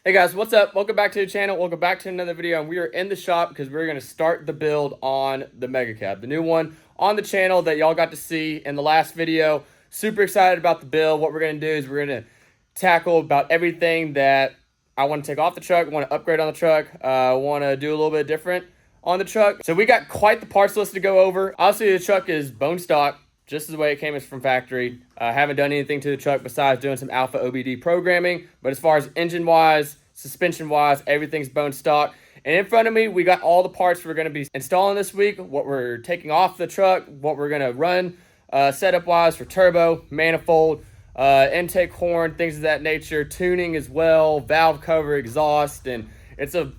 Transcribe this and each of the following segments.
Hey guys, what's up? Welcome back to the channel. Welcome back to another video. And we are in the shop because we're going to start the build on the Mega Cab, the new one on the channel that y'all got to see in the last video. Super excited about the build. What we're going to do is we're going to tackle about everything that I want to take off the truck, want to upgrade on the truck, want to do a little bit different on the truck. So we got quite the parts list to go over. Obviously, the truck is bone stock, just the way it came from factory. I haven't done anything to the truck besides doing some alpha OBD programming. But as far as engine-wise, suspension-wise, everything's bone stock. And in front of me, we got all the parts we're going to be installing this week, what we're taking off the truck, what we're going to run setup-wise for turbo, manifold, intake horn, things of that nature, tuning as well, valve cover, exhaust, and it's a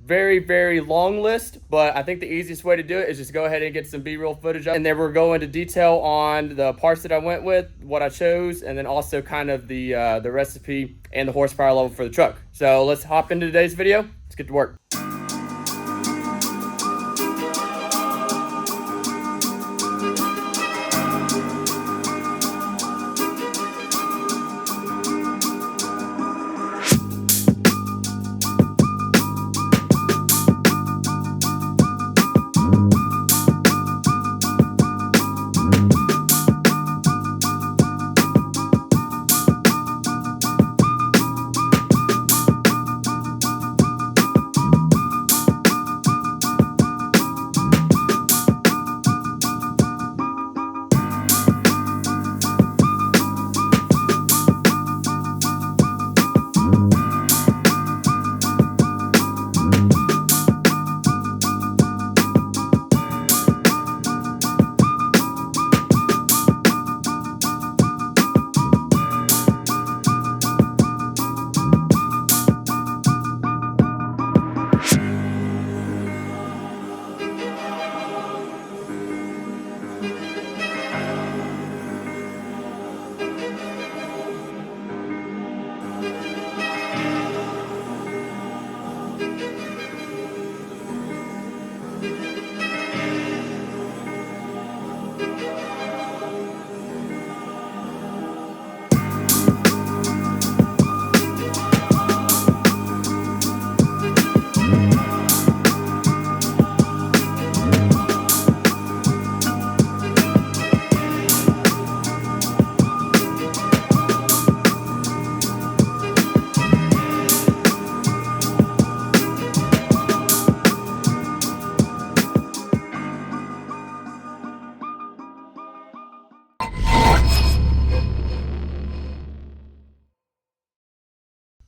very, very long list, but I think the easiest way to do it is just go ahead and get some B-roll footage up. And then we're going into detail on the parts that I went with, what I chose, and then also kind of the recipe and the horsepower level for the truck. So let's hop into today's video. Let's get to work.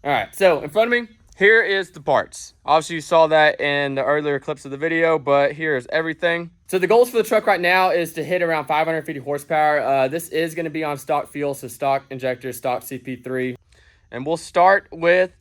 All right, so in front of me, here is the parts. Obviously, you saw that in the earlier clips of the video, but here's everything. So the goals for the truck right now is to hit around 550 horsepower. This is going to be on stock fuel, so stock injector, stock CP3. And we'll start with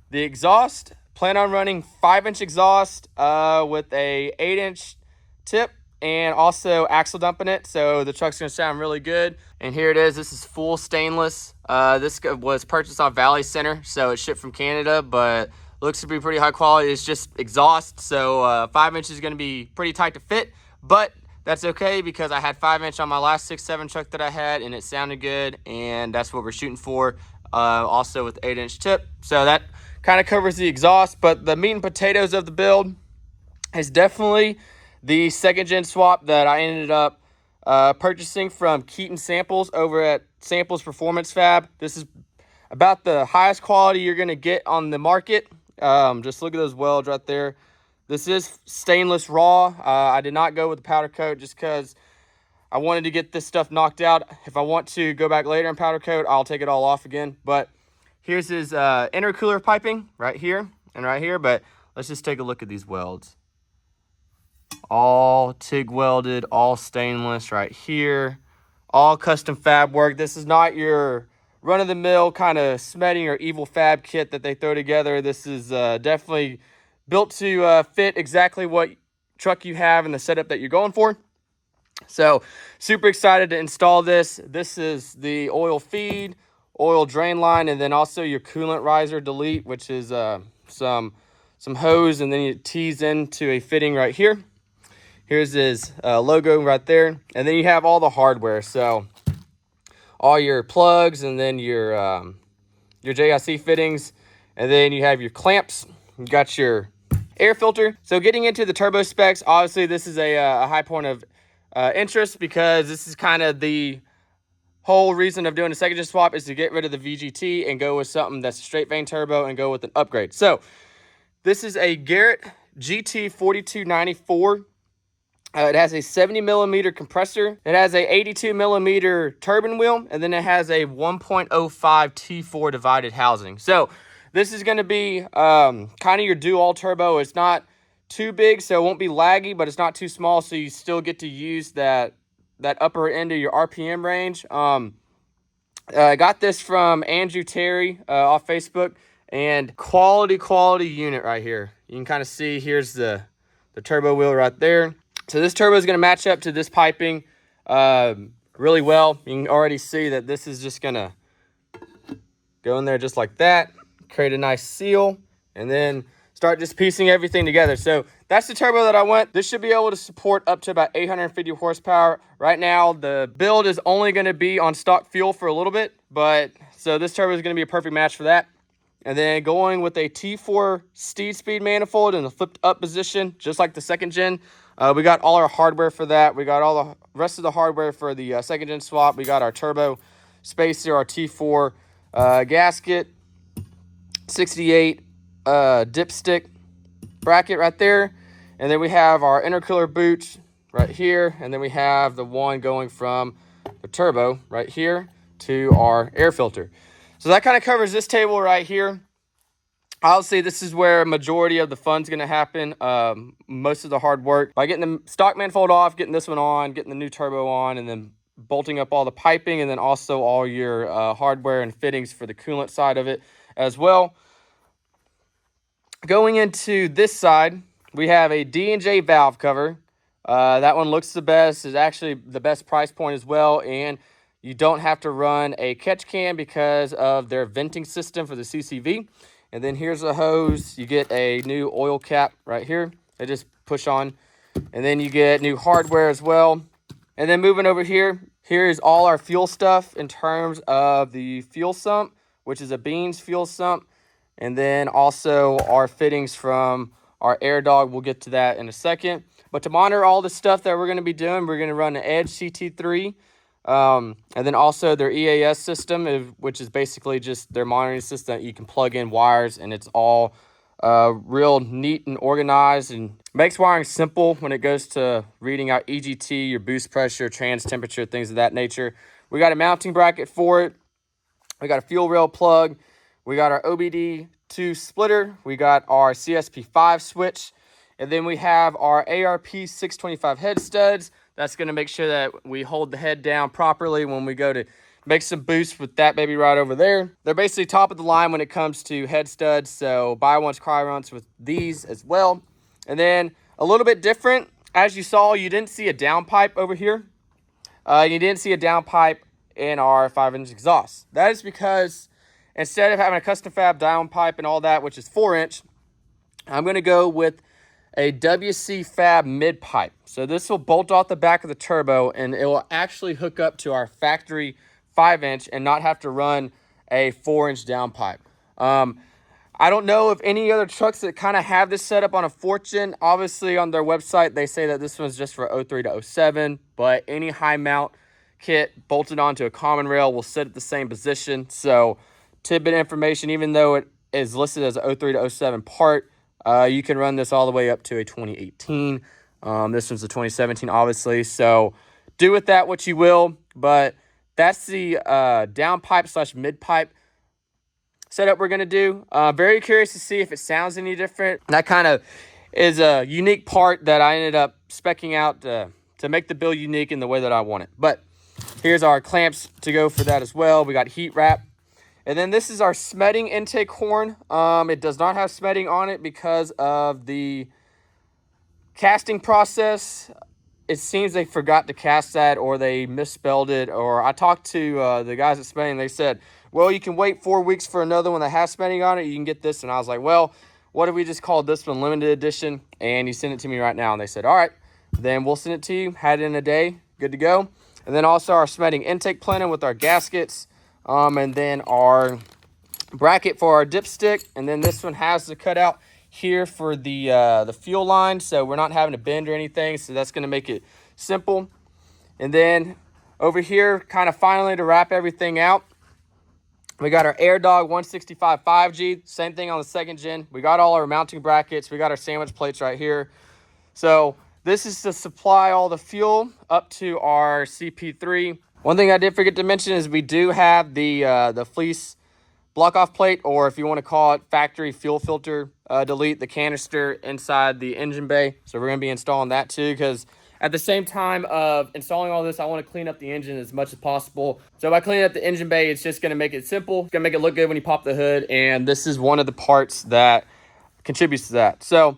the exhaust. Plan on running 5-inch exhaust with a 8-inch tip and also axle dumping it, so the truck's gonna sound really good. And here it is. This is full stainless. This was purchased on Valley Center, so it's shipped from Canada, but looks to be pretty high quality. It's just exhaust, so 5 inches is gonna be pretty tight to fit, but that's okay because I had 5-inch on my last 6.7 truck that I had, and it sounded good, and that's what we're shooting for. Also with 8-inch tip, so that kind of covers the exhaust. But the meat and potatoes of the build is definitely the second gen swap that I ended up purchasing from Keaton Samples over at Samples Performance Fab. This is about the highest quality you're going to get on the market. Just look at those welds right there. This is stainless raw. I did not go with the powder coat just because I wanted to get this stuff knocked out. If I want to go back later and powder coat, I'll take it all off again. But here's his intercooler piping right here and right here. But let's just take a look at these welds. All TIG welded, all stainless right here. All custom fab work. This is not your run-of-the-mill kind of smetting or evil fab kit that they throw together. This is definitely built to fit exactly what truck you have and the setup that you're going for. So super excited to install this. This is the oil feed, oil drain line, and then also your coolant riser delete, which is some hose, and then you tease into a fitting right here. Here's his logo right there, and then you have all the hardware. So all your plugs, and then your JIC fittings, And then you have your clamps. You got your air filter. So getting into the turbo specs, obviously this is a high point of interest, because this is kind of the whole reason of doing a second gen swap, is to get rid of the VGT and go with something that's a straight vane turbo and go with an upgrade. So this is a Garrett GT 4294. It has a 70 millimeter compressor. It has a 82 millimeter turbine wheel, and then it has a 1.05 T4 divided housing. So this is going to be kind of your dual turbo. It's not too big, so it won't be laggy, but it's not too small, so you still get to use that upper end of your RPM range. I got this from Andrew Terry off Facebook, and quality unit right here. You can kind of see, here's the turbo wheel right there. So this turbo is going to match up to this piping really well. You can already see that this is just going to go in there just like that, create a nice seal, and then start just piecing everything together. So that's the turbo that I went. This should be able to support up to about 850 horsepower. Right now, the build is only going to be on stock fuel for a little bit, but so this turbo is going to be a perfect match for that. And then going with a T4 steed speed manifold in the flipped up position, just like the second gen. We got all our hardware for that. We got all the rest of the hardware for the second gen swap. We got our turbo spacer, our T4 gasket, 68 dipstick bracket right there. And then we have our intercooler boots right here. And then we have the one going from the turbo right here to our air filter. So that kind of covers this table right here. Obviously, this is where majority of the fun's going to happen. Most of the hard work by getting the stock manifold off, getting this one on, getting the new turbo on, and then bolting up all the piping, and then also all your hardware and fittings for the coolant side of it as well. Going into this side, we have a D&J valve cover. That one looks the best, is actually the best price point as well, and you don't have to run a catch can because of their venting system for the CCV. And then here's a hose. You get a new oil cap right here. They just push on. And then you get new hardware as well. And then moving over here, here is all our fuel stuff in terms of the fuel sump, which is a Beans fuel sump. And then also our fittings from our air dog. We'll get to that in a second. But to monitor all the stuff that we're going to be doing, we're going to run an Edge CT3. And then also their EAS system, which is basically just their monitoring system that you can plug in wires, and it's all real neat and organized, and makes wiring simple when it goes to reading out EGT, your boost pressure, trans temperature, things of that nature. We got a mounting bracket for it. We got a fuel rail plug. We got our OBD2 splitter. We got our CSP5 switch. And then we have our ARP 625 head studs. That's going to make sure that we hold the head down properly when we go to make some boost with that baby right over there. They're basically top of the line when it comes to head studs, so buy once, cry once with these as well. And then a little bit different, as you saw, you didn't see a downpipe over here. You didn't see a downpipe in our 5-inch exhaust. That is because instead of having a custom fab downpipe and all that, which is 4-inch, I'm going to go with a WC Fab mid pipe. So this will bolt off the back of the turbo, and it will actually hook up to our factory 5-inch and not have to run a 4-inch downpipe. I don't know if any other trucks that kind of have this set up on a Fortune. Obviously on their website they say that this one's just for 03 to 07, but any high mount kit bolted onto a common rail will sit at the same position. So tidbit information, even though it is listed as a 03 to 07 part, you can run this all the way up to a 2018. This one's a 2017, obviously. So do with that what you will. But that's the downpipe slash mid pipe setup we're going to do. Very curious to see if it sounds any different. That kind of is a unique part that I ended up speccing out to make the build unique in the way that I want it. But here's our clamps to go for that as well. We got heat wrap. And then this is our smedding intake horn. It does not have smedding on it because of the casting process. It seems they forgot to cast that, or they misspelled it. Or I talked to the guys at Smedding. They said, well, you can wait 4 weeks for another one that has smedding on it. You can get this. And I was like, well, what if we just called this one limited edition? And he sent it to me right now. And they said, all right, then we'll send it to you. Had it in a day. Good to go. And then also our smedding intake plenum with our gaskets. And then our bracket for our dipstick, and then this one has the cutout here for the fuel line, so we're not having to bend or anything, so that's going to make it simple. And then over here, kind of finally to wrap everything out, we got our AirDog 165 5G, same thing on the second gen. We got all our mounting brackets, we got our sandwich plates right here. So this is to supply all the fuel up to our CP3. One thing I did forget to mention is we do have the fleece block-off plate, or if you want to call it factory fuel filter delete, the canister inside the engine bay. So we're going to be installing that too, because at the same time of installing all this, I want to clean up the engine as much as possible. So by cleaning up the engine bay, it's just going to make it simple. It's going to make it look good when you pop the hood, and this is one of the parts that contributes to that. So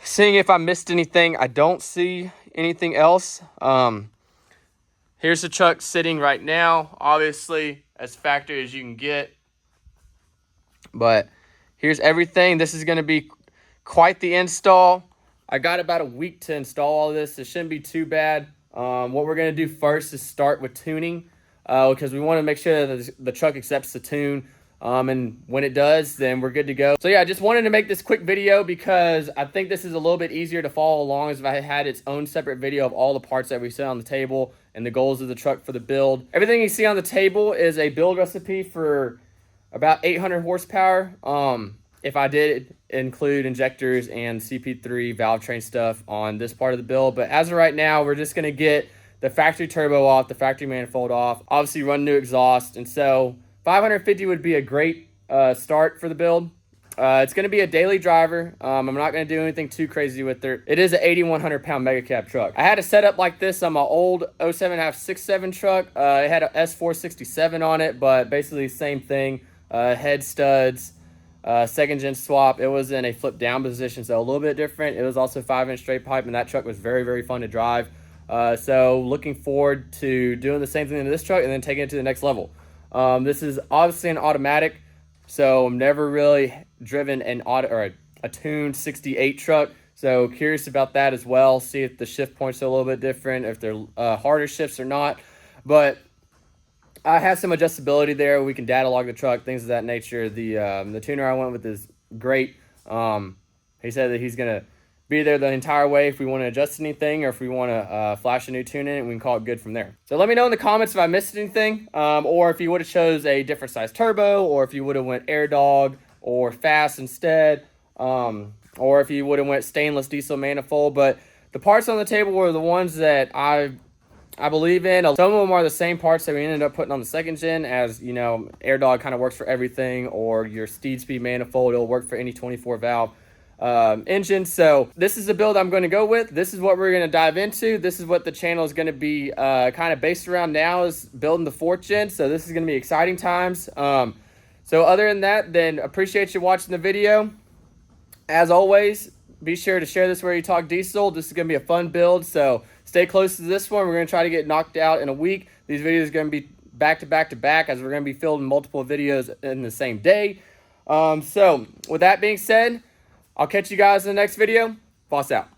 seeing if I missed anything, I don't see anything else. Here's the truck sitting right now, obviously as factory as you can get. But here's everything. This is going to be quite the install. I got about a week to install all this. It shouldn't be too bad. What we're going to do first is start with tuning, because we want to make sure that the truck accepts the tune. And when it does, then we're good to go. So yeah, I just wanted to make this quick video because I think this is a little bit easier to follow along as if I had its own separate video of all the parts that we set on the table and the goals of the truck for the build. Everything you see on the table is a build recipe for about 800 horsepower. If I did include injectors and CP3 valve train stuff on this part of the build, but as of right now, we're just gonna get the factory turbo off, the factory manifold off, obviously run new exhaust, and so 550 would be a great start for the build. It's going to be a daily driver. I'm not going to do anything too crazy with it. It is an 8,100 pound mega cab truck. I had a setup like this on my old 07.5 6.7 truck. It had a S467 on it, but basically same thing. Head studs, second gen swap. It was in a flip down position, so a little bit different. It was also 5-inch straight pipe, and that truck was very, very fun to drive. So looking forward to doing the same thing to this truck and then taking it to the next level. This is obviously an automatic, so I'm never really driven a tuned 68 truck, so curious about that as well. See if the shift points are a little bit different, if they're harder shifts or not. But I have some adjustability there. We can data log the truck, things of that nature. The tuner I went with is great. He said that he's gonna be there the entire way if we want to adjust anything, or if we want to flash a new tune in it, and we can call it good from there. So let me know in the comments if I missed anything, or if you would have chose a different size turbo, or if you would have went AirDog or fast instead, or if you would have went stainless diesel manifold. But the parts on the table were the ones that I believe in. Some of them are the same parts that we ended up putting on the second gen, as you know, AirDog kind of works for everything, or your Steed Speed manifold, it'll work for any 24 valve engine. So this is the build I'm going to go with. This is what we're going to dive into. This is what the channel is going to be kind of based around now, is building the 4th gen. So this is going to be exciting times. So other than that, then appreciate you watching the video. As always, be sure to share this where you talk diesel. This is going to be a fun build, so stay close to this one. We're going to try to get knocked out in a week. These videos are going to be back to back to back, as we're going to be filming multiple videos in the same day. So with that being said, I'll catch you guys in the next video. Boss out.